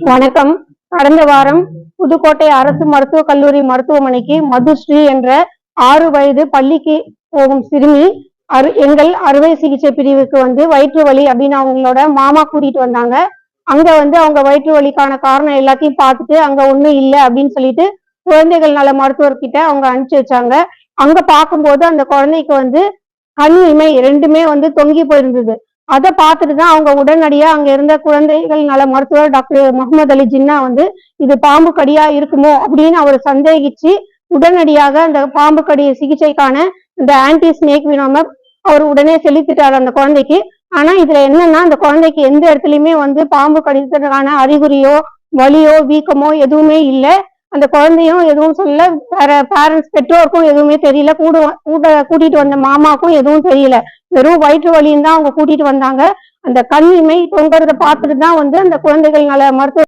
வணக்கம். கடந்த வாரம் புதுக்கோட்டை அரசு மருத்துவக் கல்லூரி மருத்துவமனைக்கு மதுஸ்ரீ என்ற 6 வயது பள்ளிக்கு போகும் சிறுமி எங்கள் அறுவை சிகிச்சை பிரிவுக்கு வயிற்று வலி அப்படின்னு அவங்களோட மாமா கூட்டிட்டு வந்தாங்க. அங்க அவங்க வயிற்று வலிக்கான காரணம் எல்லாத்தையும் பார்த்துட்டு அங்க ஒண்ணும் இல்லை அப்படின்னு சொல்லிட்டு குழந்தைகள் நல மருத்துவர்கிட்ட அவங்க அனுப்பிச்சு வச்சாங்க. அங்க பார்க்கும்போது அந்த குழந்தைக்கு கண் இமை ரெண்டுமே தொங்கி போயிருந்தது. அதை பார்த்துட்டு தான் அவங்க உடனடியா அங்க இருந்த குழந்தைகள் நல மருத்துவர் டாக்டர் முகமது அலி ஜின்னா இது பாம்பு கடியா இருக்குமோ அப்படின்னு அவர் சந்தேகிச்சு உடனடியாக அந்த பாம்பு கடி சிகிச்சைக்கான இந்த ஆன்டி ஸ்னேக் வினோம அவர் உடனே செலுத்திட்டார் அந்த குழந்தைக்கு. ஆனா இதுல என்னன்னா அந்த குழந்தைக்கு எந்த இடத்துலயுமே பாம்பு கடிக்கிறதுக்கான அறிகுறியோ வலியோ வீக்கமோ எதுவுமே இல்லை. அந்த குழந்தையும் எதுவும் சொல்ல, வேற பேரண்ட்ஸ் பெற்றோருக்கும் எதுவுமே தெரியல, கூட்டிட்டு வந்த மாமாவுக்கும் எதுவும் தெரியல. வெறும் வயிற்று வலியும் தான் அவங்க கூட்டிட்டு வந்தாங்க. அந்த கண் இமை தொங்குறத பார்த்துட்டு தான் அந்த குழந்தைகள் நல மருத்துவ